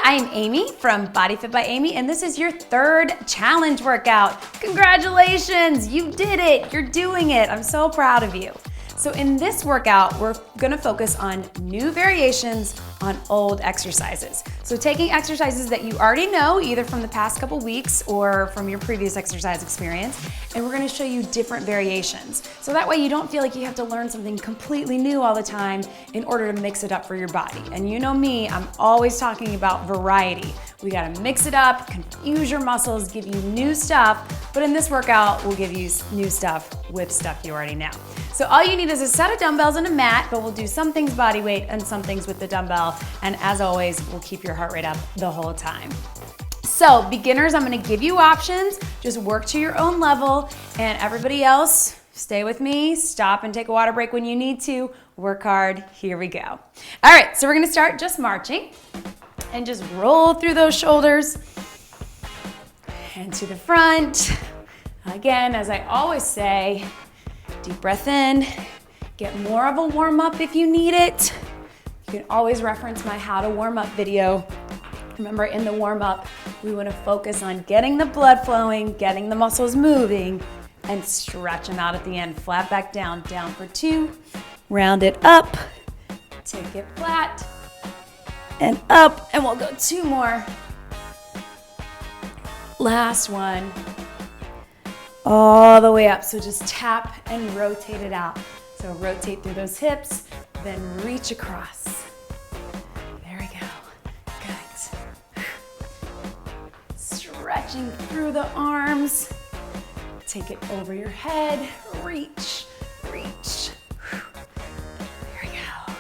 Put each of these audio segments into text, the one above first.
I am Amy from Body Fit by Amy, and this is your third challenge workout. Congratulations, you did it, you're doing it. I'm so proud of you. So in this workout, we're gonna focus on new variations on old exercises. So taking exercises that you already know, either from the past couple weeks or from your previous exercise experience, and we're gonna show you different variations. So that way you don't feel like you have to learn something completely new all the time in order to mix it up for your body. And you know me, I'm always talking about variety. We gotta mix it up, confuse your muscles, give you new stuff, but in this workout, we'll give you new stuff with stuff you already know. So all you need is a set of dumbbells and a mat, but we'll do some things body weight and some things with the dumbbell. And as always, we'll keep your heart rate up the whole time. So beginners, I'm gonna give you options. Just work to your own level, and everybody else, stay with me, stop and take a water break when you need to, work hard, here we go. All right, so we're gonna start just marching and just roll through those shoulders and to the front. Again, as I always say, deep breath in, get more of a warm up if you need it. You can always reference my how to warm up video. Remember, in the warm up, we want to focus on getting the blood flowing, getting the muscles moving, and stretch them out at the end. Flat back down, down for 2, round it up, take it flat, and up, and we'll go 2 more. Last one. All the way up, so just tap and rotate it out. So rotate through those hips, then reach across. There we go, good. Stretching through the arms. Take it over your head, reach, reach. There we go.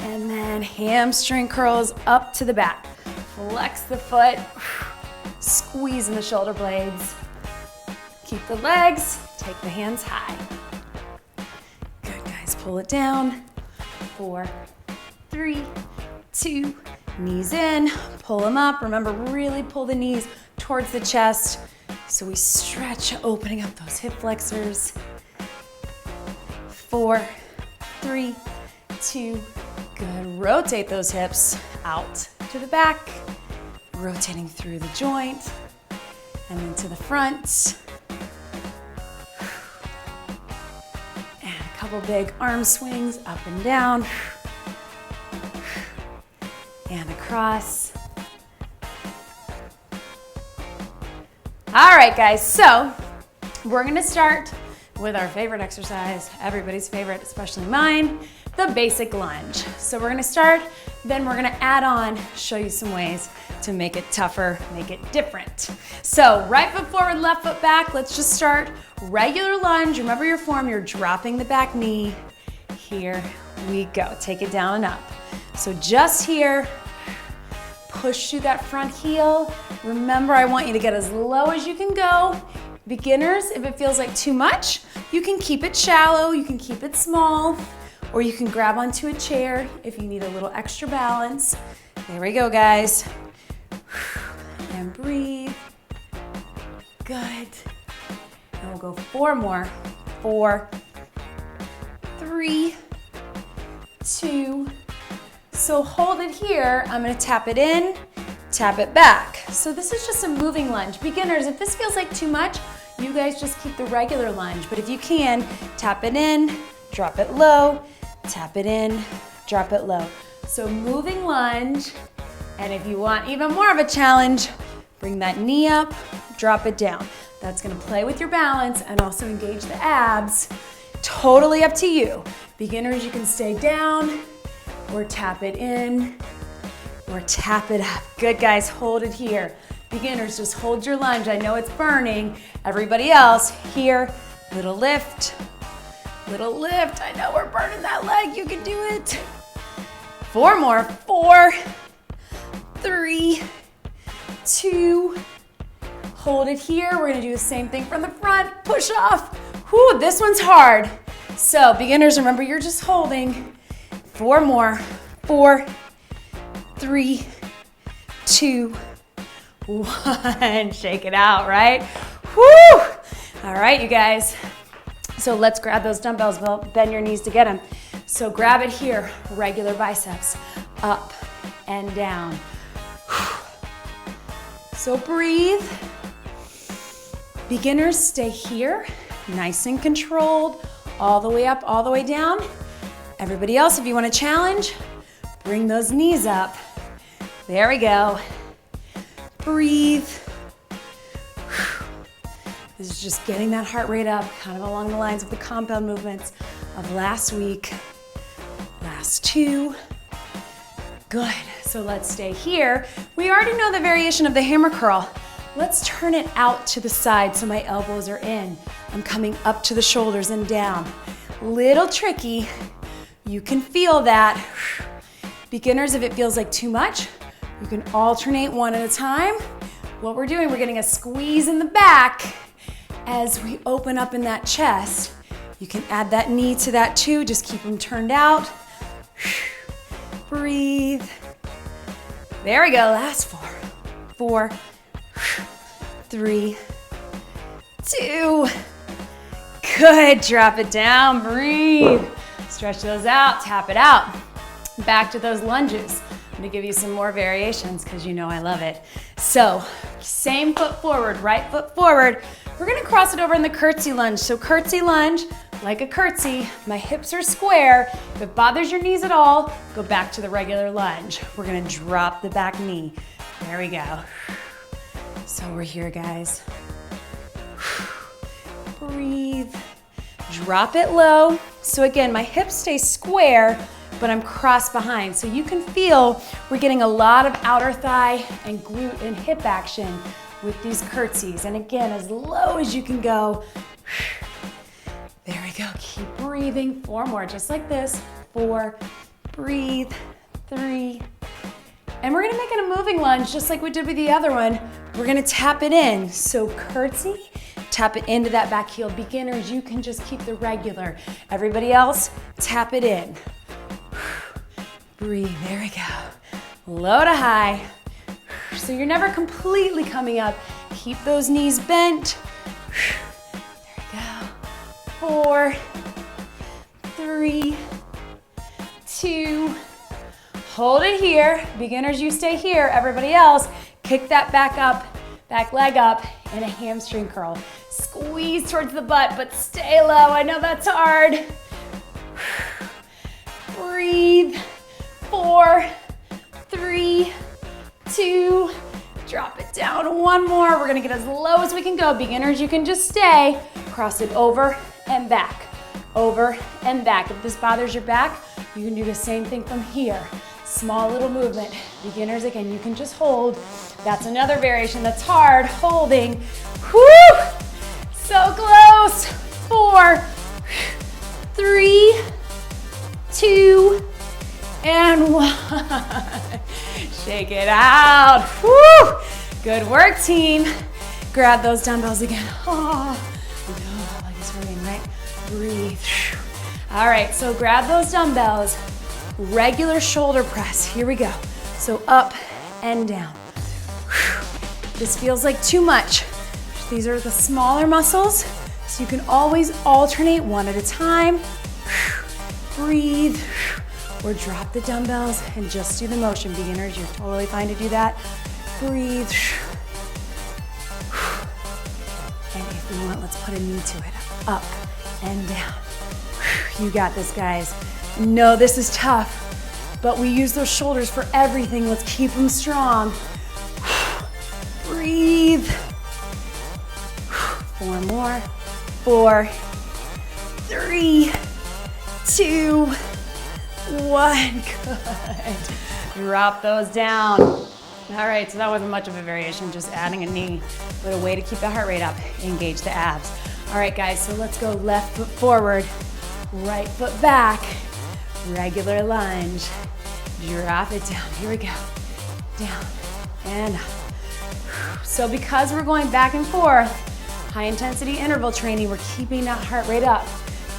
And then hamstring curls up to the back. Flex the foot. Squeeze in the shoulder blades. Keep the legs, take the hands high. Good, guys, pull it down. 4, 3, 2, knees in, pull them up. Remember, really pull the knees towards the chest so we stretch, opening up those hip flexors. 4, 3, 2, good. Rotate those hips out to the back. Rotating through the joint and then to the front. And a couple big arm swings up and down and across. All right, guys, so we're gonna start with our favorite exercise, everybody's favorite, especially mine, the basic lunge. So we're gonna start, then we're gonna add on, show you some ways to make it tougher, make it different. So right foot forward, left foot back, let's just start regular lunge. Remember your form, you're dropping the back knee. Here we go, take it down and up. So just here, push through that front heel. Remember, I want you to get as low as you can go. Beginners, if it feels like too much, you can keep it shallow, you can keep it small, or you can grab onto a chair if you need a little extra balance. There we go, guys. And breathe. Good. And we'll go 4 more. 4, 3, 2. So hold it here. I'm gonna tap it in, tap it back. So this is just a moving lunge. Beginners, if this feels like too much, you guys just keep the regular lunge. But if you can, tap it in, drop it low, tap it in, drop it low. So moving lunge. And if you want even more of a challenge, bring that knee up, drop it down. That's gonna play with your balance and also engage the abs. Totally up to you. Beginners, you can stay down or tap it in or tap it up. Good, guys, hold it here. Beginners, just hold your lunge. I know it's burning. Everybody else, here, little lift, little lift. I know we're burning that leg, you can do it. 4 more, 4, 3, 2, hold it here. We're gonna do the same thing from the front, push off. Whew, this one's hard. So beginners, remember you're just holding. 4 more, 4, 3, 2, 1. Shake it out, right? Whew. All right, you guys. So let's grab those dumbbells, bend your knees to get them. So grab it here, regular biceps, up and down. So breathe. Beginners, stay here, nice and controlled, all the way up, all the way down. Everybody else, if you want to challenge, bring those knees up. There we go. Breathe. This is just getting that heart rate up, kind of along the lines of the compound movements of last week. Last two. Good. So let's stay here. We already know the variation of the hammer curl. Let's turn it out to the side so my elbows are in. I'm coming up to the shoulders and down. Little tricky. You can feel that. Beginners, if it feels like too much, you can alternate one at a time. What we're doing, we're getting a squeeze in the back as we open up in that chest. You can add that knee to that too. Just keep them turned out. Breathe. There we go. Last four. 4, 3, 2. Good. Drop it down. Breathe. Stretch those out. Tap it out. Back to those lunges. I'm gonna give you some more variations because you know I love it. So, same foot forward, right foot forward. We're gonna cross it over in the curtsy lunge. So curtsy lunge, like a curtsy, my hips are square. If it bothers your knees at all, go back to the regular lunge. We're gonna drop the back knee. There we go. So we're here, guys. Breathe. Drop it low. So again, my hips stay square, but I'm crossed behind. So you can feel we're getting a lot of outer thigh and glute and hip action with these curtsies. And again, as low as you can go. There we go. Keep breathing. 4 more, just like this. 4. Breathe. 3. And we're gonna make it a moving lunge, just like we did with the other one. We're gonna tap it in. So curtsy, tap it into that back heel. Beginners, you can just keep the regular. Everybody else, tap it in. Breathe, there we go. Low to high. So you're never completely coming up. Keep those knees bent. There we go. 4, 3, 2. Hold it here. Beginners, you stay here. Everybody else, kick that back up, back leg up in a hamstring curl. Squeeze towards the butt, but stay low. I know that's hard. Breathe. 4, 3, 2, drop it down. 1 more. We're gonna get as low as we can go. Beginners, you can just stay. Cross it over and back, over and back. If this bothers your back, you can do the same thing from here. Small little movement. Beginners, again, you can just hold. That's another variation that's hard, holding. Whew! So close. 4, 3, 2, and 1. Shake it out. Woo! Good work, team. Grab those dumbbells again. Oh, no, like it's hurting, right? Breathe. All right, so grab those dumbbells. Regular shoulder press. Here we go. So up and down. This feels like too much. These are the smaller muscles, so you can always alternate one at a time. Breathe. Or drop the dumbbells and just do the motion. Beginners, you're totally fine to do that. Breathe. And if we want, let's put a knee to it. Up and down. You got this, guys. No, this is tough, but we use those shoulders for everything. Let's keep them strong. Breathe. 4 more. 4, 3, 2, 1. Good. Drop those down. All right, so that wasn't much of a variation, just adding a knee, but a way to keep the heart rate up, engage the abs. All right, guys, so let's go left foot forward, right foot back, regular lunge. Drop it down. Here we go. Down and up. So because we're going back and forth, high intensity interval training, we're keeping that heart rate up,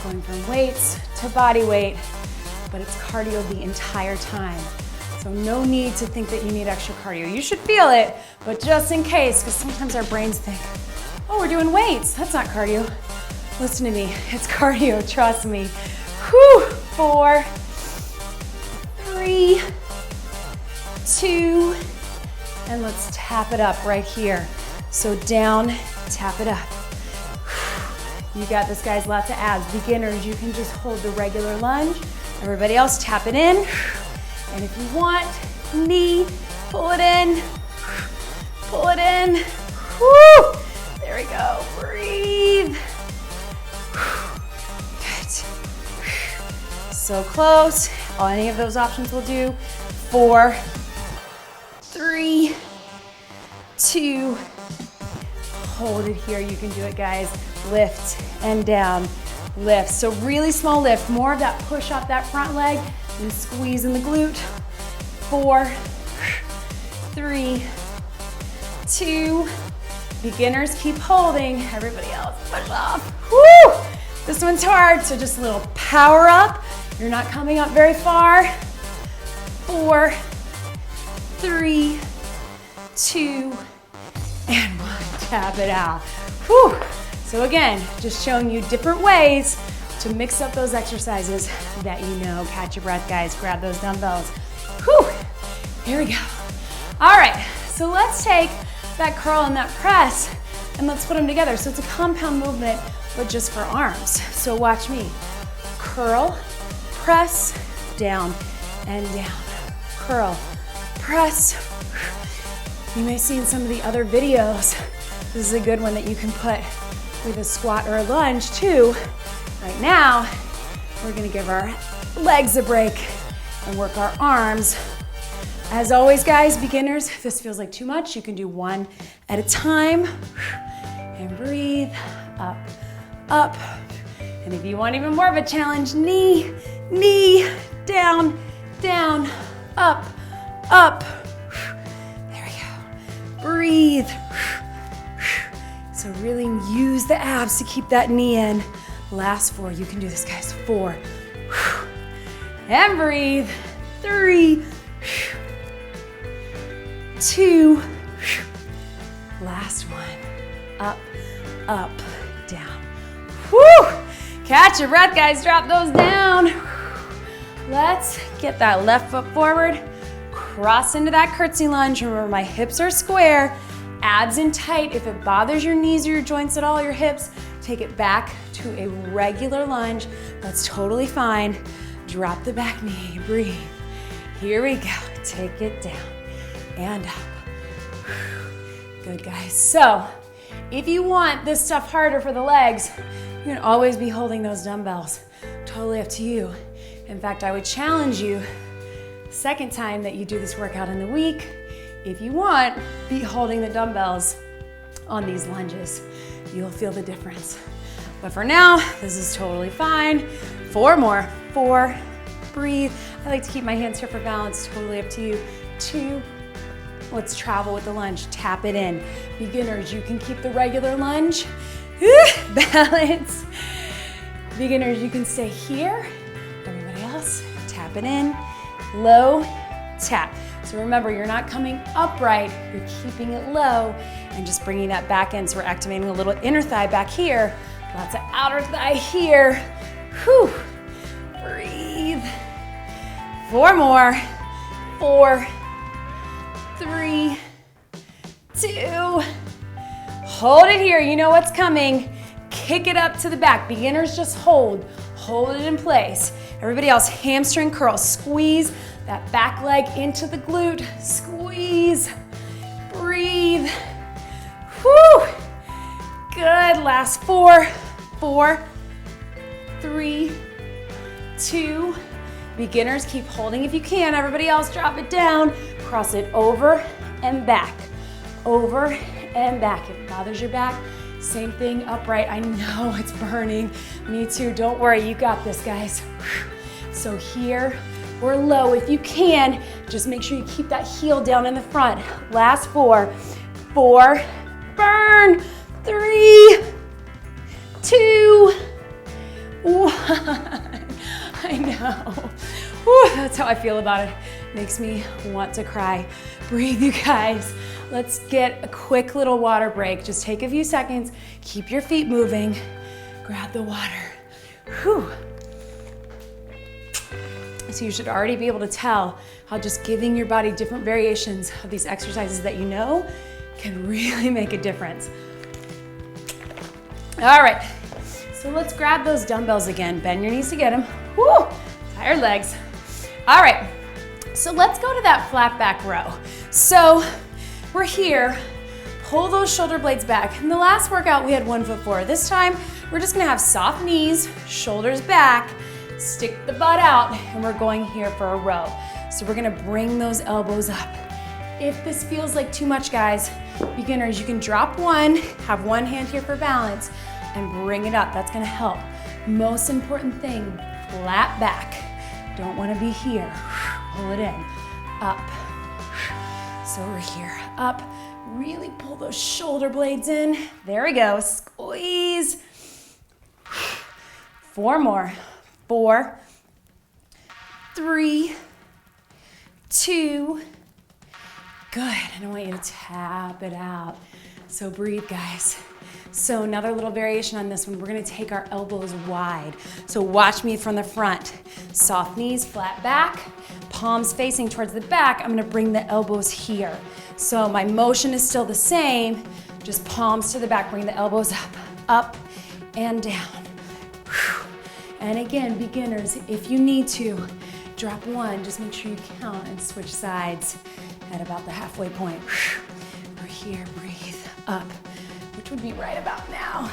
going from weights to body weight, but it's cardio the entire time. So no need to think that you need extra cardio. You should feel it, but just in case, because sometimes our brains think, oh, we're doing weights. That's not cardio. Listen to me. It's cardio. Trust me. Whew. 4, 3, 2, and let's tap it up right here. So down, tap it up. You got this, guys, lots of abs. Beginners, you can just hold the regular lunge. Everybody else, tap it in. And if you want, knee, pull it in, pull it in. Woo! There we go, breathe. Good. So close. Any of those options will do. 4, 3, 2, hold it here. You can do it, guys. Lift and down, lift. So really small lift, more of that push off that front leg and squeeze in the glute. 4, 3, 2, beginners keep holding. Everybody else, push off. Woo! This one's hard, so just a little power up. You're not coming up very far. 4, 3, 2, and 1. Tap it out. Whew. So again, just showing you different ways to mix up those exercises that you know. Catch your breath, guys. Grab those dumbbells. Whew. Here we go. All right, so let's take that curl and that press and let's put them together. So it's a compound movement, but just for arms. So watch me. Curl, press, down and down. Curl, press. You may see in some of the other videos, this is a good one that you can put with a squat or a lunge too. Right now, we're gonna give our legs a break and work our arms. As always, guys, beginners, if this feels like too much, you can do one at a time. And breathe, up, up. And if you want even more of a challenge, knee, knee, down, down, up, up. There we go. Breathe. So really use the abs to keep that knee in. Last 4, you can do this, guys. 4, and breathe. 3, 2, last one. Up, up, down. Woo! Catch your breath, guys. Drop those down. Let's get that left foot forward. Cross into that curtsy lunge. Remember, my hips are square. Abs in tight. If it bothers your knees or your joints at all, your hips, take it back to a regular lunge. That's totally fine. Drop the back knee, breathe. Here we go, take it down and up. Good, guys. So if you want this stuff harder for the legs, you can always be holding those dumbbells. Totally up to you. In fact, I would challenge you, second time that you do this workout in the week, if you want, be holding the dumbbells on these lunges. You'll feel the difference. But for now, this is totally fine. 4 more. 4, breathe. I like to keep my hands here for balance, totally up to you. 2, let's travel with the lunge, tap it in. Beginners, you can keep the regular lunge. Balance. Beginners, you can stay here. Everybody else, tap it in. Low, tap. So remember, you're not coming upright, you're keeping it low and just bringing that back in. So we're activating a little inner thigh back here, lots of outer thigh here. Whew. Breathe. 4 more. 4, 3, 2. Hold it here, you know what's coming. Kick it up to the back. Beginners, just hold it in place. Everybody else, hamstring curl, squeeze that back leg into the glute, squeeze, breathe. Whew. Good, last 4, 4, 3, 2. Beginners, keep holding if you can. Everybody else, drop it down. Cross it over and back, over and back. If it bothers your back, same thing, upright. I know it's burning. Me too, don't worry, you got this, guys. So here, or low if you can. Just make sure you keep that heel down in the front. Last 4, 4, burn, 3, 2, 1. I know. Whew, that's how I feel about it. Makes me want to cry. Breathe, you guys. Let's get a quick little water break. Just take a few seconds. Keep your feet moving. Grab the water. Whew. So you should already be able to tell how just giving your body different variations of these exercises that you know can really make a difference. All right, so let's grab those dumbbells again. Bend your knees to get them. Woo, tired legs. All right, so let's go to that flat back row. So we're here, pull those shoulder blades back. In the last workout, we had 1 foot forward. This time, we're just gonna have soft knees, shoulders back, stick the butt out, and we're going here for a row. So we're gonna bring those elbows up. If this feels like too much, guys, beginners, you can drop one, have one hand here for balance, and bring it up. That's gonna help. Most important thing, flat back. Don't wanna be here. Pull it in, up. So we're here, up. Really pull those shoulder blades in. There we go, squeeze. 4 more. 4, 3, 2, good. And I want you to tap it out. So breathe, guys. So another little variation on this one, we're gonna take our elbows wide. So watch me from the front. Soft knees, flat back, palms facing towards the back. I'm gonna bring the elbows here. So my motion is still the same, just palms to the back, bring the elbows up and down. And again, beginners, if you need to, drop one, just make sure you count and switch sides at about the halfway point. We're here, breathe, up, which would be right about now.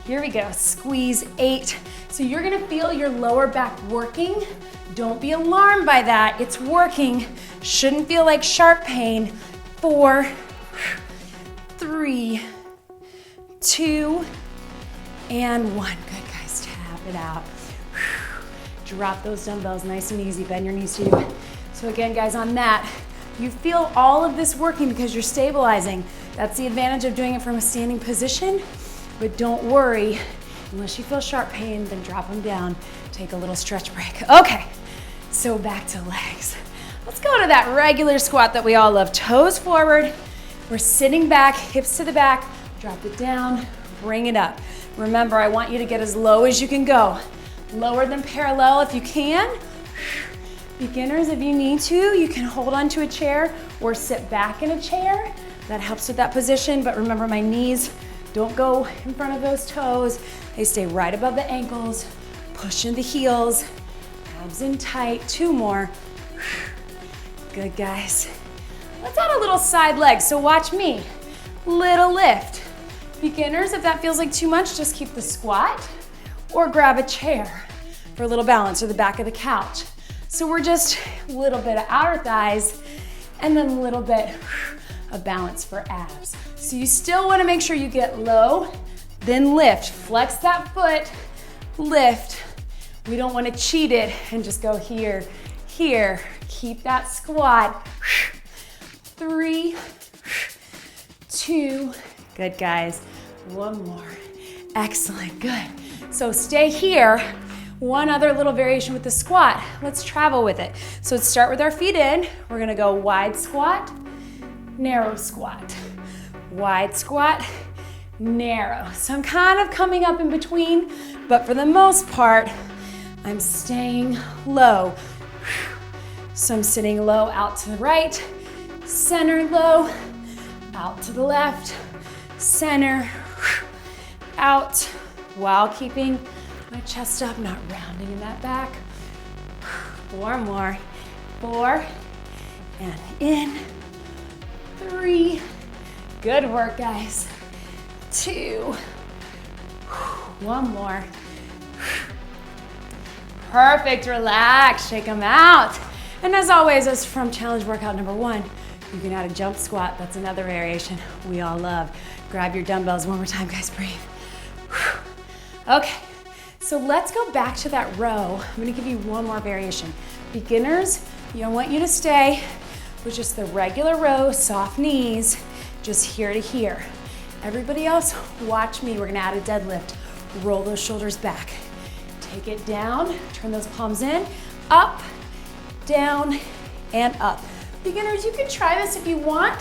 Here we go, squeeze 8. So you're gonna feel your lower back working. Don't be alarmed by that, it's working. Shouldn't feel like sharp pain. 4, 3, 2, and 1. Good, guys, tap it out. Drop those dumbbells nice and easy, bend your knees to do it. So again, guys, on that, you feel all of this working because you're stabilizing. That's the advantage of doing it from a standing position, but don't worry, unless you feel sharp pain, then drop them down, take a little stretch break. Okay, so back to legs. Let's go to that regular squat that we all love. Toes forward, we're sitting back, hips to the back, drop it down, bring it up. Remember, I want you to get as low as you can go. Lower than parallel if you can. Beginners, if you need to, you can hold onto a chair or sit back in a chair. That helps with that position, but remember my knees don't go in front of those toes. They stay right above the ankles. Push in the heels, abs in tight. 2 more. Good, guys. Let's add a little side leg, so watch me. Little lift. Beginners, if that feels like too much, just keep the squat or grab a chair for a little balance, or the back of the couch. So we're just a little bit of outer thighs and then a little bit of balance for abs. So you still wanna make sure you get low, then lift. Flex that foot, lift. We don't wanna cheat it and just go here, here. Keep that squat. 3, 2, good, guys. 1 more. Excellent, good. So stay here. One other little variation with the squat. Let's travel with it. So let's start with our feet in. We're gonna go wide squat, narrow squat. Wide squat, narrow. So I'm kind of coming up in between, but for the most part, I'm staying low. So I'm sitting low out to the right, center low, out to the left, center, out, while keeping my chest up, not rounding in that back. 4 more. 4, and in. 3, good work, guys. 2, 1 more. Perfect, relax, shake them out. And as always, as from challenge workout number 1, you can add a jump squat. That's another variation we all love. Grab your dumbbells one more time, guys, breathe. Okay, so let's go back to that row. I'm gonna give you one more variation. Beginners, I want you to stay with just the regular row, soft knees, just here to here. Everybody else, watch me. We're gonna add a deadlift. Roll those shoulders back. Take it down, turn those palms in, up, down, and up. Beginners, you can try this if you want,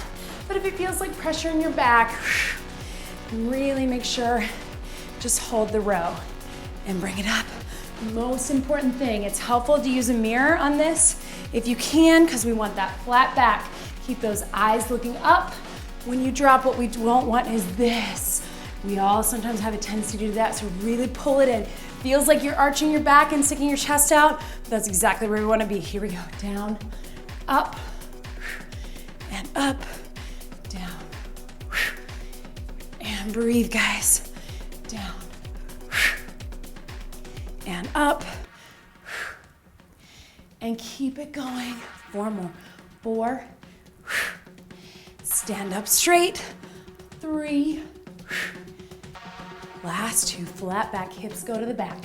but if it feels like pressure in your back, really make sure, just hold the row and bring it up. Most important thing, it's helpful to use a mirror on this If you can, because we want that flat back, keep those eyes looking up. When you drop, what we don't want is this. We all sometimes have a tendency to do that, so really pull it in. Feels like you're arching your back and sticking your chest out, but that's exactly where we want to be. Here we go, down, up, and up, down, and breathe, guys. Down, and up, and keep it going. 4 more, 4, stand up straight, 3, last 2, flat back, hips go to the back.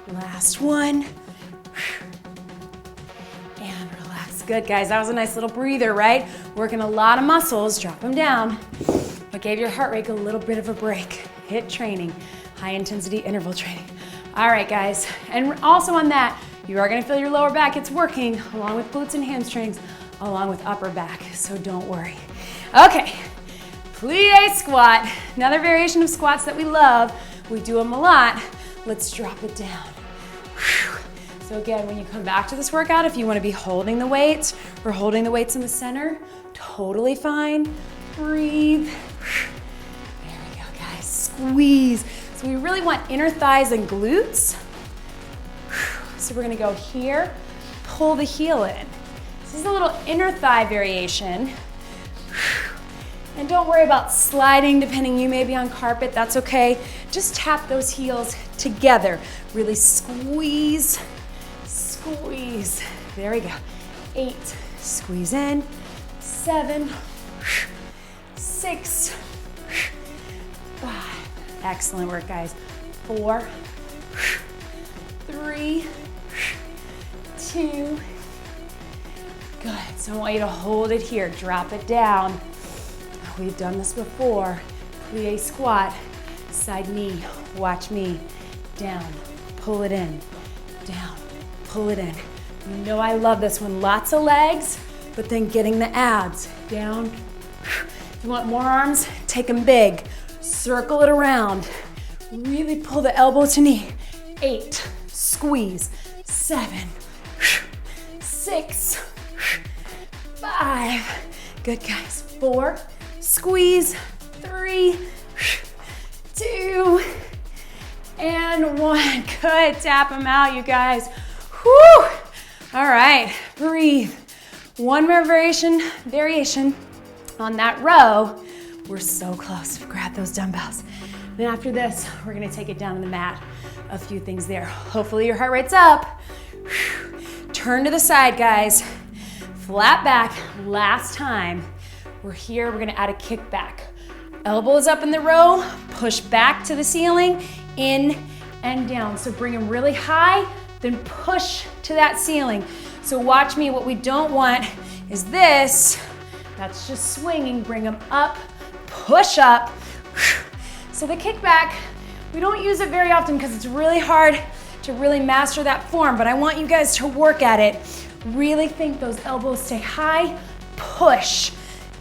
Last 1, and relax. Good, guys, that was a nice little breather, right? Working a lot of muscles, drop them down, but gave your heart rate a little bit of a break. HIIT training, high intensity interval training. All right, guys, and also on that, you are gonna feel your lower back, it's working, along with glutes and hamstrings, along with upper back, so don't worry. Okay, plie squat, another variation of squats that we love. We do them a lot. Let's drop it down. So again, when you come back to this workout, if you wanna be holding the weights or holding the weights in the center, totally fine. Breathe. There we go, guys, squeeze. So we really want inner thighs and glutes. So we're gonna go here, pull the heel in. This is a little inner thigh variation. And don't worry about sliding, depending, you may be on carpet, that's okay. Just tap those heels together. Really squeeze, squeeze. There we go. 8, squeeze in. 7, 6, 5. Excellent work, guys. 4, 3, 2. Good, so I want you to hold it here, drop it down. We've done this before. Plie squat, side knee, watch me. Down, pull it in, down, pull it in. You know I love this one, lots of legs, but then getting the abs. Down. If you want more arms, take them big. Circle it around. Really pull the elbow to knee. 8, squeeze. 7, 6, 5. Good, guys. 4, squeeze. 3, 2, and 1. Good, tap them out, you guys. Whew. All right, breathe. One more variation on that row. We're so close. Grab those dumbbells. Then after this, we're gonna take it down to the mat. A few things there. Hopefully your heart rate's up. Turn to the side, guys. Flat back, last time. We're here, we're gonna add a kickback. Elbows up in the row, push back to the ceiling, in and down. So bring them really high, then push to that ceiling. So watch me, what we don't want is this. That's just swinging, bring them up, push up. So the kickback, we don't use it very often because it's really hard to really master that form, but I want you guys to work at it. Really think those elbows stay high, push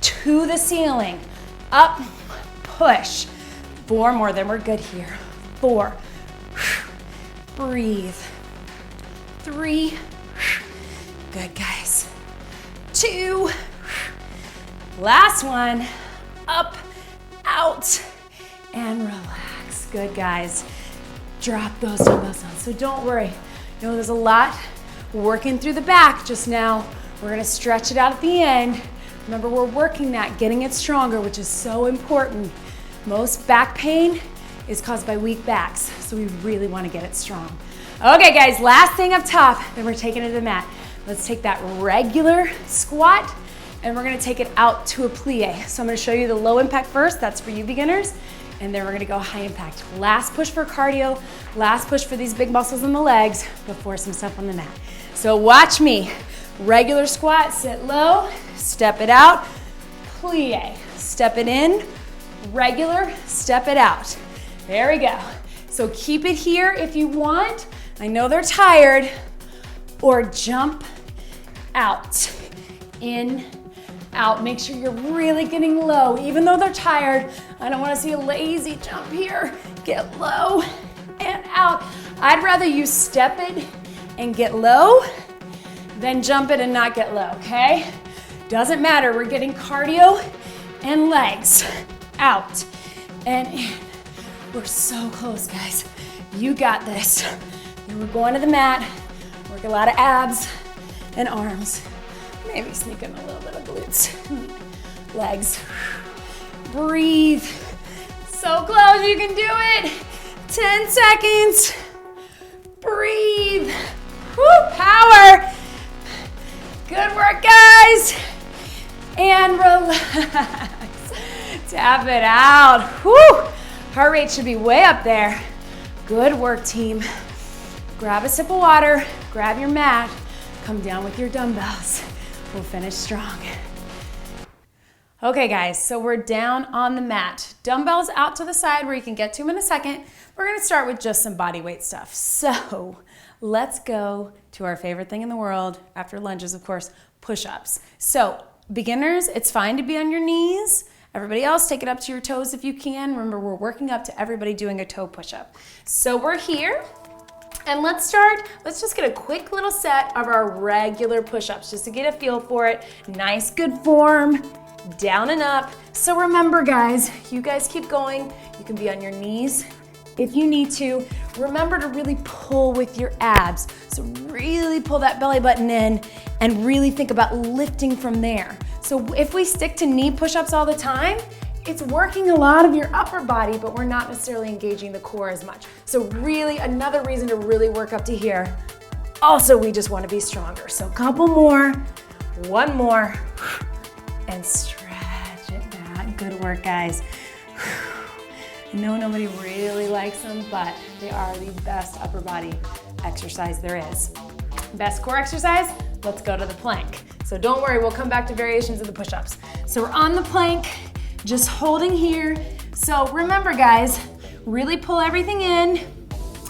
to the ceiling, up, push. 4 more, then we're good here. 4, breathe. 3, good, guys. 2, last one, up, out, and relax. Good, guys. Drop those dumbbells down. So don't worry. You know, there's a lot working through the back just now. We're gonna stretch it out at the end. Remember, we're working that, getting it stronger, which is so important. Most back pain is caused by weak backs, so we really want to get it strong. Okay, guys, last thing up top, then we're taking it to the mat. Let's take that regular squat, and we're gonna take it out to a plie. So I'm gonna show you the low impact first, that's for you beginners, and then we're gonna go high impact. Last push for cardio, last push for these big muscles in the legs before some stuff on the mat. So watch me. Regular squat, sit low, step it out, plie. Step it in, regular, step it out. There we go. So keep it here if you want. I know they're tired. Or jump out, in, out. Make sure you're really getting low. Even though they're tired, I don't want to see a lazy jump here. Get low and out. I'd rather you step it and get low then jump it and not get low, okay? Doesn't matter, we're getting cardio and legs out and in. We're so close, guys. You got this. And we're going to the mat, work a lot of abs and arms. Maybe sneak in a little bit of glutes, legs. Breathe. So close, you can do it. 10 seconds. Breathe. Woo, power. Good work, guys. And relax. Tap it out. Woo. Heart rate should be way up there. Good work, team. Grab a sip of water, grab your mat, come down with your dumbbells. We'll finish strong. Okay, guys, so we're down on the mat. Dumbbells out to the side where you can get to them in a second. We're gonna start with just some body weight stuff. So let's go to our favorite thing in the world, after lunges, of course, push-ups. So beginners, it's fine to be on your knees. Everybody else, take it up to your toes if you can. Remember, we're working up to everybody doing a toe push-up. So we're here, and let's just get a quick little set of our regular push-ups, just to get a feel for it. Nice, good form, down and up. So remember, guys, you guys keep going. You can be on your knees if you need to. Remember to really pull with your abs. So really pull that belly button in and really think about lifting from there. So if we stick to knee push-ups all the time, it's working a lot of your upper body, but we're not necessarily engaging the core as much. So really another reason to really work up to here. Also, we just want to be stronger. So a couple more, one more, and stretch it back. Good work, guys. I know nobody really likes them, but they are the best upper body exercise there is. Best core exercise, let's go to the plank. So don't worry, we'll come back to variations of the push-ups. So we're on the plank, just holding here. So remember, guys, really pull everything in.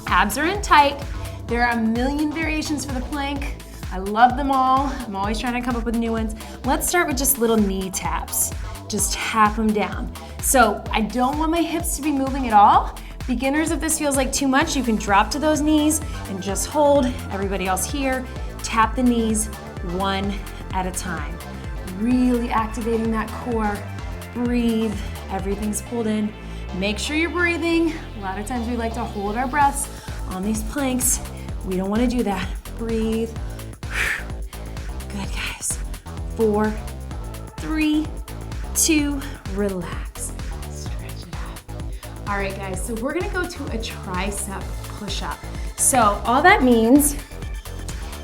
Abs are in tight. There are a million variations for the plank. I love them all. I'm always trying to come up with new ones. Let's start with just little knee taps. Just tap them down. So I don't want my hips to be moving at all. Beginners, if this feels like too much, you can drop to those knees and just hold. Everybody else here, tap the knees one at a time. Really activating that core. Breathe, everything's pulled in. Make sure you're breathing. A lot of times we like to hold our breaths on these planks. We don't want to do that. Breathe. Good, guys. 4, 3, 2, relax. Stretch it out. All right, guys, so we're gonna go to a tricep push-up. So all that means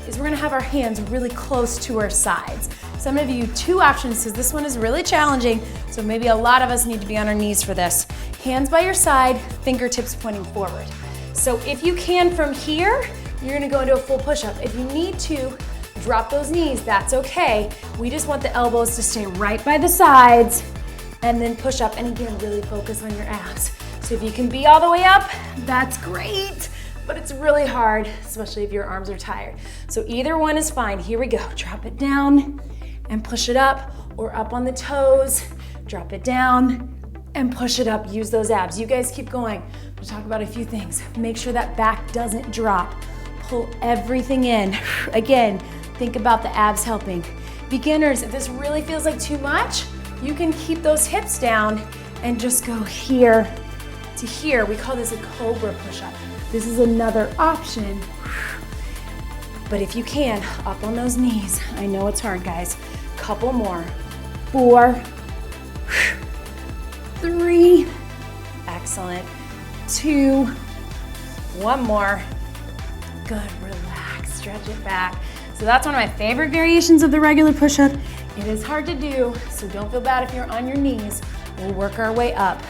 is we're gonna have our hands really close to our sides. So I'm gonna give you 2 options because this one is really challenging, so maybe a lot of us need to be on our knees for this. Hands by your side, fingertips pointing forward. So if you can from here, you're gonna go into a full push-up. If you need to, drop those knees, that's okay. We just want the elbows to stay right by the sides and then push up, and again, really focus on your abs. So if you can be all the way up, that's great, but it's really hard, especially if your arms are tired. So either one is fine. Here we go. Drop it down and push it up, or up on the toes, drop it down and push it up. Use those abs. You guys keep going. We'll talk about a few things. Make sure that back doesn't drop. Pull everything in. Again, think about the abs helping. Beginners, if this really feels like too much, you can keep those hips down and just go here to here. We call this a Cobra Push Up. This is another option. But if you can, up on those knees. I know it's hard, guys. Couple more. 4, 3, excellent. 2, one more. Good, relax, stretch it back. So that's one of my favorite variations of the regular push-up. It is hard to do, so don't feel bad if you're on your knees. We'll work our way up.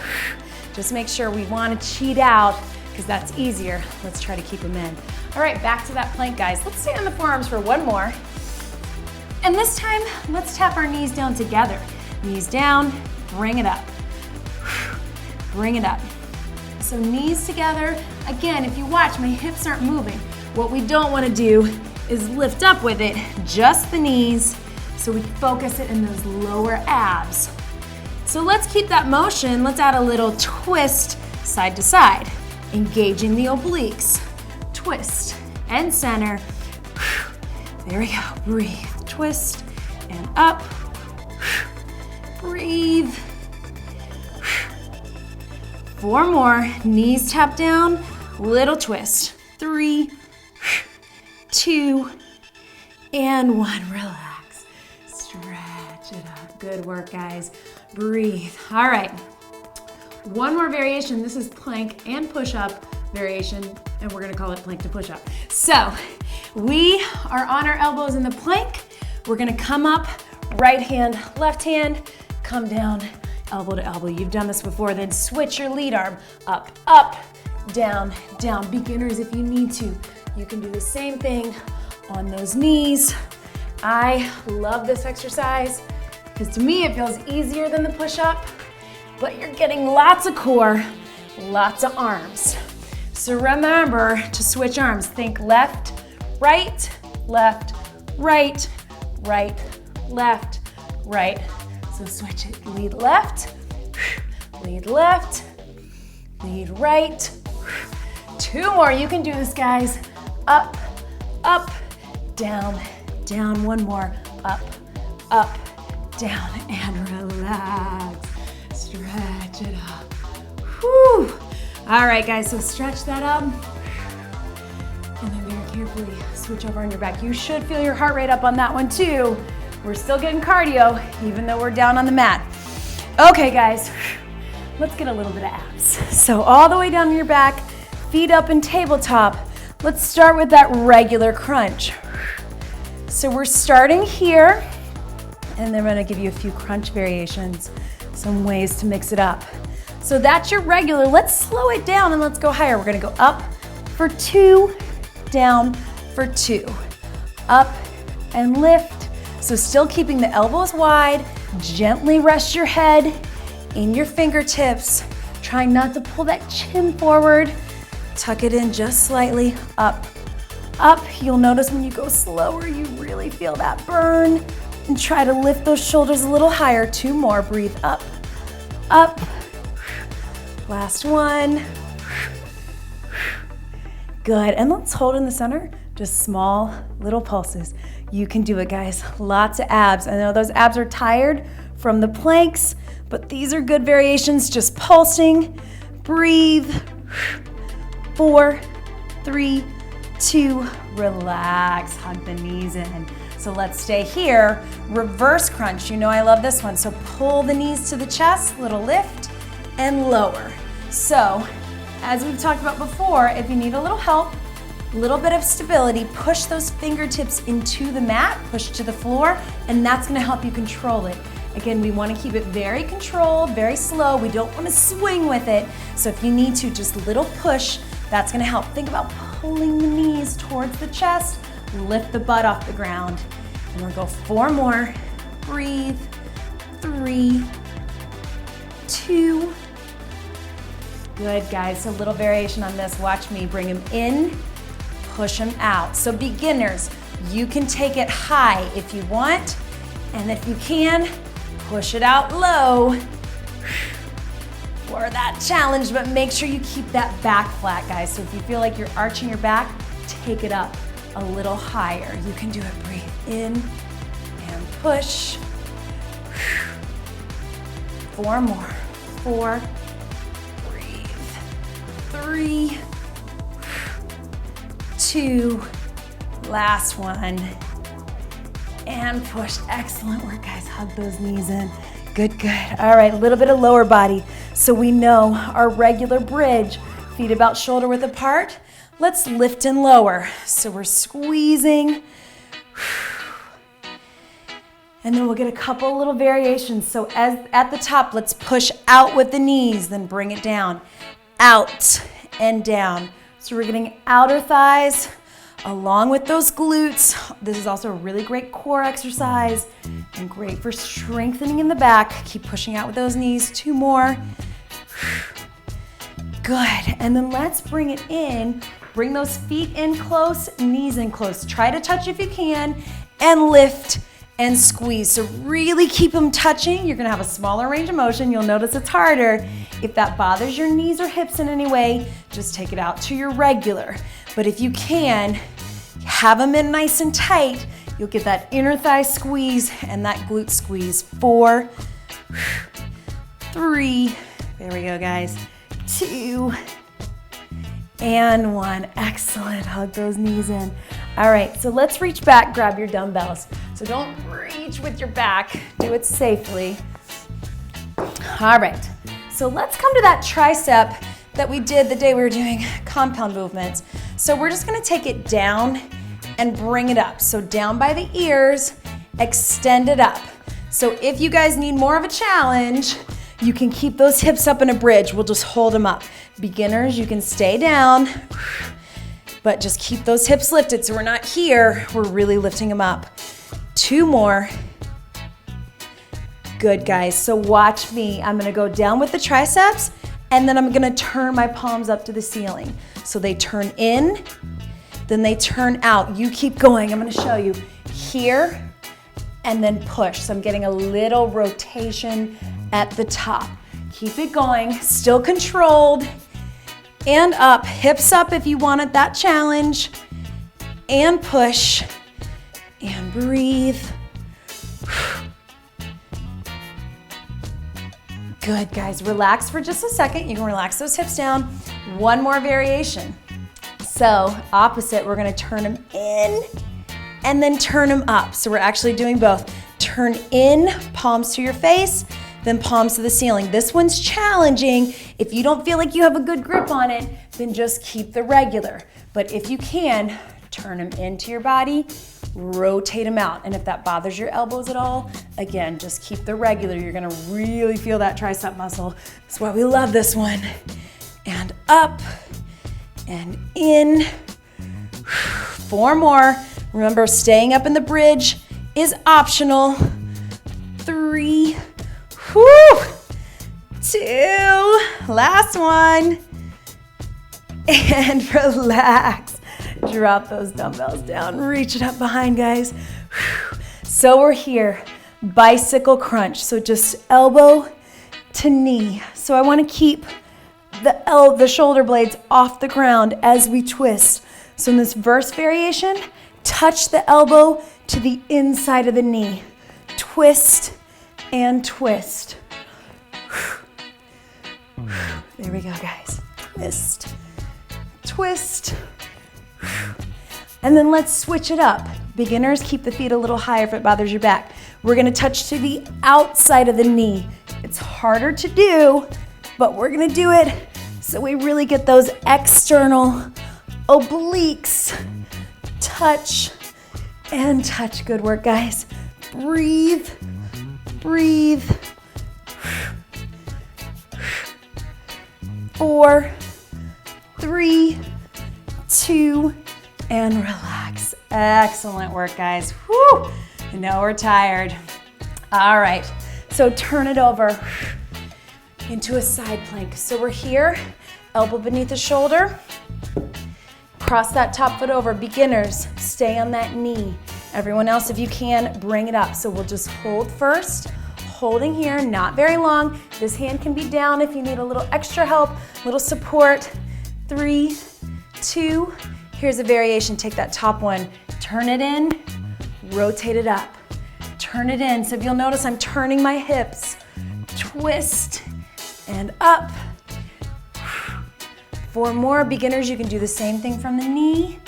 Just make sure we want to cheat out because that's easier. Let's try to keep them in. All right, back to that plank, guys. Let's stay on the forearms for one more. And this time, let's tap our knees down together. Knees down, bring it up. Bring it up. So knees together. Again, if you watch, my hips aren't moving. What we don't want to do is lift up with it, just the knees, so we focus it in those lower abs. So let's keep that motion. Let's add a little twist side to side, engaging the obliques. Twist and center. There we go. Breathe. Twist and up. Breathe. 4 more. Knees tap down. Little twist. 3, 2, and 1. Relax. Stretch it up. Good work, guys. Breathe. All right. One more variation. This is plank and push-up variation, and we're gonna call it plank to push-up. So we are on our elbows in the plank. We're gonna come up, right hand, left hand, come down, elbow to elbow. You've done this before. Then switch your lead arm. Up, up, down, down. Beginners, if you need to, you can do the same thing on those knees. I love this exercise because to me it feels easier than the push-up, but you're getting lots of core, lots of arms. So remember to switch arms. Think left, right, right, left, right. So switch it. Lead left, lead right. 2 more. You can do this, guys. Up, up, down, down. 1 more. Up, up, down, and relax. Stretch it up. Whew. All right, guys, so stretch that up. And then very carefully switch over on your back. You should feel your heart rate up on that one too. We're still getting cardio, even though we're down on the mat. Okay, guys, let's get a little bit of abs. So all the way down your back, feet up in tabletop. Let's start with that regular crunch. So we're starting here, and then I'm gonna give you a few crunch variations, some ways to mix it up. So that's your regular. Let's slow it down and let's go higher. We're gonna go up for 2, down for 2. Up and lift. So still keeping the elbows wide. Gently rest your head in your fingertips. Trying not to pull that chin forward. Tuck it in just slightly. Up, up. You'll notice when you go slower, you really feel that burn. And try to lift those shoulders a little higher. 2 more. Breathe up, up. Last one. Good, and let's hold in the center. Just small little pulses. You can do it, guys. Lots of abs. I know those abs are tired from the planks, but these are good variations. Just pulsing. Breathe. 4, 3, 2, relax. Hug the knees in. So let's stay here. Reverse crunch. You know I love this one. So pull the knees to the chest, little lift, and lower. So, as we've talked about before, if you need a little help, a little bit of stability, push those fingertips into the mat, push to the floor, and that's gonna help you control it. Again, we wanna keep it very controlled, very slow. We don't wanna swing with it. So if you need to, just a little push, that's gonna help. Think about pulling the knees towards the chest, lift the butt off the ground. And we'll go 4 more. Breathe. 3, 2. Good, guys. So a little variation on this. Watch me bring them in, push them out. So beginners, you can take it high if you want, and if you can, push it out low for that challenge, but make sure you keep that back flat, guys. So if you feel like you're arching your back, take it up a little higher. You can do it. Breathe in and push. 4 more. 4, 3, 2, last one, and push. Excellent work, guys. Hug those knees in. Good, good. All right, a little bit of lower body. So we know our regular bridge, feet about shoulder width apart. Let's lift and lower. So we're squeezing. And then we'll get a couple little variations. So as at the top, let's push out with the knees, then bring it down. Out and down. So we're getting outer thighs along with those glutes. This is also a really great core exercise and great for strengthening in the back. Keep pushing out with those knees. 2 more. Good. And then let's bring it in. Bring those feet in close, knees in close. Try to touch if you can, and lift and squeeze. So really keep them touching. You're gonna have a smaller range of motion. You'll notice it's harder. If that bothers your knees or hips in any way, just take it out to your regular. But if you can, have them in nice and tight You'll get that inner thigh squeeze and that glute squeeze. 4, 3, there we go, guys. 2, and 1. Excellent. Hug those knees in. All right, so let's reach back, grab your dumbbells. So don't reach with your back. Do it safely. All right, so let's come to that tricep that we did the day we were doing compound movements. So we're just gonna take it down and bring it up. So down by the ears, extend it up. So if you guys need more of a challenge, you can keep those hips up in a bridge. We'll just hold them up. Beginners, you can stay down, but just keep those hips lifted so we're not here, we're really lifting them up. 2 more. Good, guys. So watch me. I'm gonna go down with the triceps, and then I'm gonna turn my palms up to the ceiling. So they turn in, then they turn out. You keep going. I'm gonna show you. Here, and then push. So I'm getting a little rotation at the top. Keep it going, still controlled. And up, hips up if you wanted that challenge. And push, and breathe. Good, guys. Relax for just a second. You can relax those hips down. 1 more variation. So opposite, we're gonna turn them in and then turn them up. So we're actually doing both. Turn in, palms to your face, then palms to the ceiling. This one's challenging. If you don't feel like you have a good grip on it, then just keep the regular. But if you can, turn them into your body, rotate them out. And if that bothers your elbows at all, again, just keep the regular. You're gonna really feel that tricep muscle. That's why we love this one. And up, and in. 4 more. Remember, staying up in the bridge is optional. 3, 2, last one. And relax. Drop those dumbbells down. Reach it up behind, guys. So we're here. Bicycle crunch. So just elbow to knee. So I want to keep the shoulder blades off the ground as we twist. So in this verse variation, touch the elbow to the inside of the knee. Twist and twist. There we go, guys. Twist, twist. And then let's switch it up. Beginners, keep the feet a little higher if it bothers your back. We're gonna touch to the outside of the knee. It's harder to do, but we're gonna do it so we really get those external obliques. Touch and touch. Good work, guys. Breathe, breathe. 4, 3, 2, and relax. Excellent work, guys. Whew. I know we're tired. All right, so turn it over into a side plank. So we're here, elbow beneath the shoulder. Cross that top foot over. Beginners, stay on that knee. Everyone else, if you can, bring it up. So we'll just hold first, holding here, not very long. This hand can be down if you need a little extra help, a little support. 3, 2, here's a variation. Take that top one, turn it in, rotate it up. Turn it in. So if you'll notice, I'm turning my hips. Twist and up. 4 more. Beginners, you can do the same thing from the knee.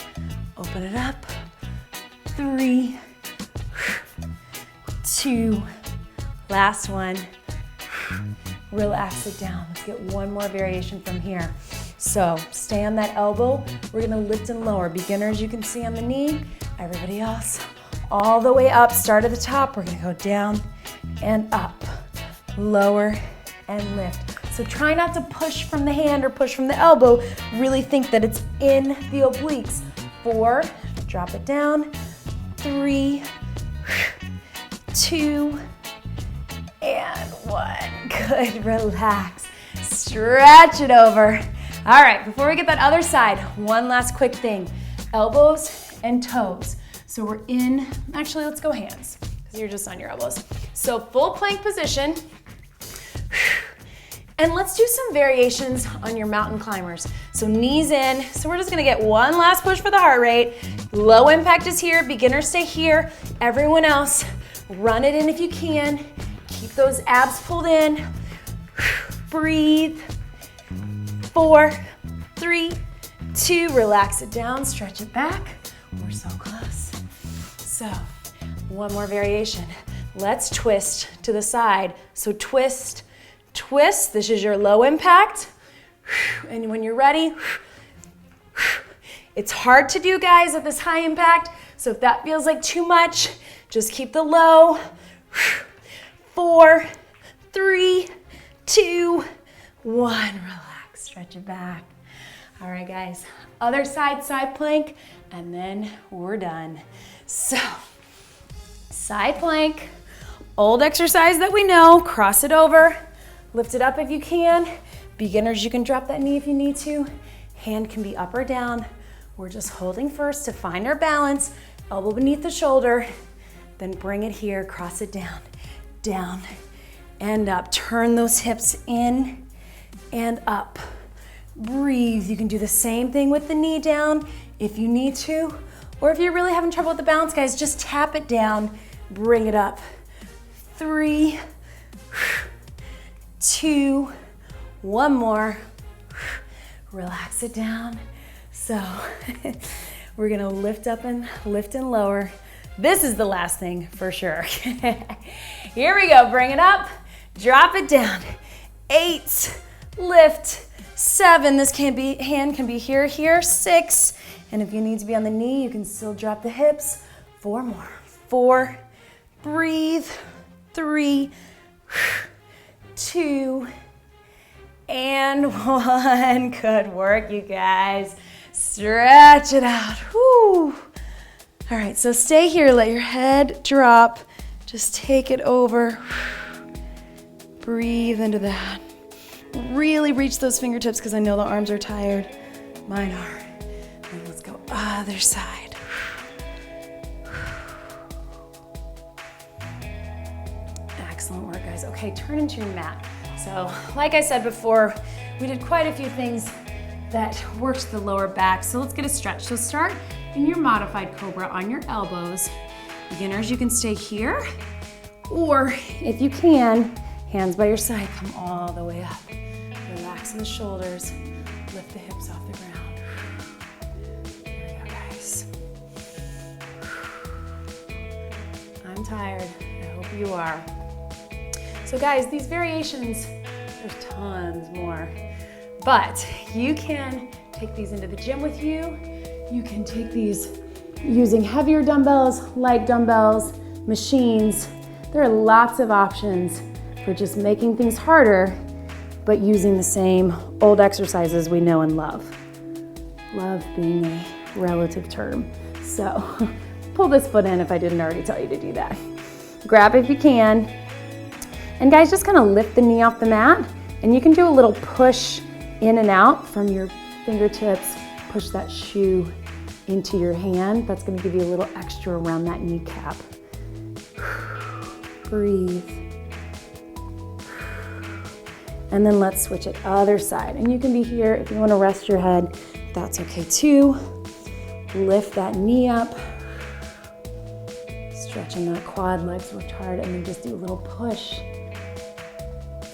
Open it up. 3, 2, last one. Relax it down. Let's get 1 more variation from here. So stay on that elbow. We're gonna lift and lower. Beginners, you can see on the knee. Everybody else, all the way up. Start at the top. We're gonna go down and up. Lower and lift. So try not to push from the hand or push from the elbow. Really think that it's in the obliques. 4, drop it down. 3, 2, and 1. Good, relax. Stretch it over. All right, before we get that other side, one last quick thing. Elbows and toes. So we're in, actually let's go hands, because you're just on your elbows. So full plank position. And let's do some variations on your mountain climbers. So knees in. So we're just gonna get one last push for the heart rate. Low impact is here, beginners stay here. Everyone else, run it in if you can. Keep those abs pulled in. Breathe. 4, 3, 2, relax it down, stretch it back. We're so close. So, one more variation. Let's twist to the side. So twist, twist. This is your low impact. And when you're ready, it's hard to do, guys, at this high impact. So if that feels like too much, just keep the low. 4, 3, 2, 1. Relax, stretch it back. All right, guys, other side, side plank, and then we're done. So, side plank, old exercise that we know, cross it over, lift it up if you can. Beginners, you can drop that knee if you need to. Hand can be up or down. We're just holding first to find our balance, elbow beneath the shoulder, then bring it here, cross it down, down, and up. Turn those hips in and up. Breathe. You can do the same thing with the knee down if you need to, or if you're really having trouble with the balance, guys, just tap it down, bring it up. 3, 2, 1 more. Relax it down. So we're gonna lift up and lift and lower. This is the last thing for sure. Here we go, bring it up, drop it down. 8, lift. 7, this hand can be here, here. 6, and if you need to be on the knee, you can still drop the hips. 4 more. 4, breathe. 3, 2, and 1. Good work, you guys. Stretch it out. Whew. All right, so stay here, let your head drop. Just take it over. Breathe into that. Really reach those fingertips because I know the arms are tired. Mine are. And let's go other side. Excellent work, guys. Okay, turn into your mat. So, like I said before, we did quite a few things that worked the lower back. So let's get a stretch. So start in your modified Cobra on your elbows. Beginners, you can stay here, or if you can, hands by your side, come all the way up. Relax the shoulders, lift the hips off the ground. Here we go, guys. I'm tired, I hope you are. So guys, these variations, there's tons more, but you can take these into the gym with you. You can take these using heavier dumbbells, light dumbbells, machines. There are lots of options for just making things harder, but using the same old exercises we know and love. Love being a relative term. So pull this foot in if I didn't already tell you to do that. Grab if you can. And guys, just kind of lift the knee off the mat, and you can do a little push in and out from your fingertips. Push that shoe into your hand. That's gonna give you a little extra around that kneecap. Breathe. And then let's switch it other side. And you can be here if you want to rest your head, that's okay too. Lift that knee up. Stretching that quad, legs worked hard, and then just do a little push.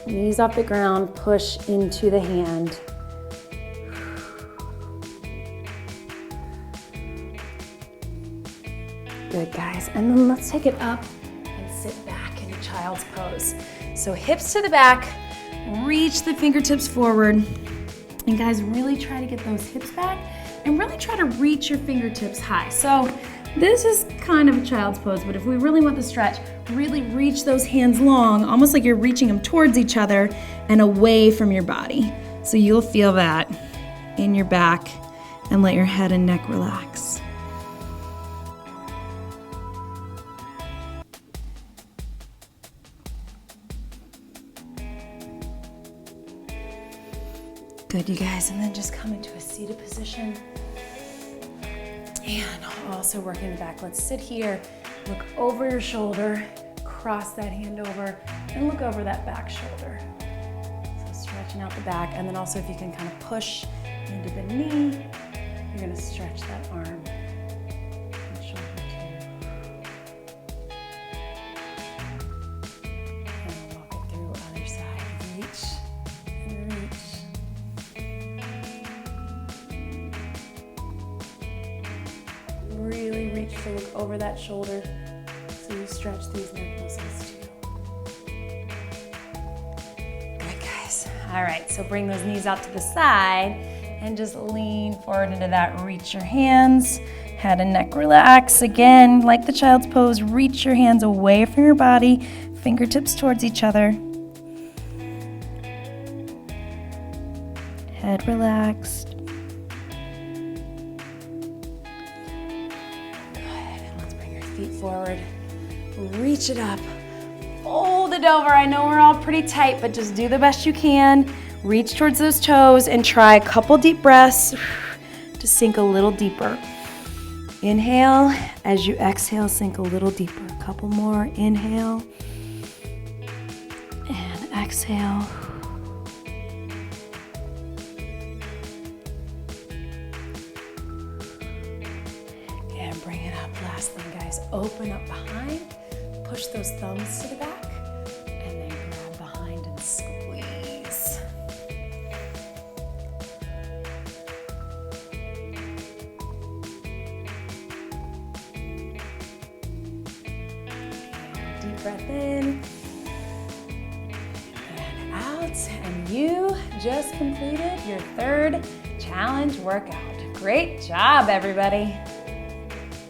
Knees off the ground, push into the hand. Good, guys. And then let's take it up and sit back in a child's pose. So hips to the back, reach the fingertips forward. And guys, really try to get those hips back and really try to reach your fingertips high. So this is kind of a child's pose, but if we really want the stretch, really reach those hands long, almost like you're reaching them towards each other and away from your body. So you'll feel that in your back, and let your head and neck relax. Good, you guys, and then just come into a seated position. And also working the back. Let's sit here, look over your shoulder, cross that hand over, and look over that back shoulder. So stretch stretching out the back. And then also if you can kind of push into the knee, you're gonna stretch that arm and shoulder too. And walk it through other side. Reach and reach. Really reach to look over that shoulder so you stretch these neck muscles too. Good, guys. All right, so bring those knees out to the side and just lean forward into that. Reach your hands, head and neck relax. Again, like the child's pose, reach your hands away from your body, fingertips towards each other. Head relaxed. Feet forward, reach it up, fold it over. I know we're all pretty tight, but just do the best you can. Reach towards those toes and try a couple deep breaths to sink a little deeper. Inhale, as you exhale, sink a little deeper. A couple more, inhale, and exhale. Bring it up. Last thing, guys. Open up behind. Push those thumbs to the back. And then grab behind and squeeze. And deep breath in. And out. And you just completed your third challenge workout. Great job, everybody.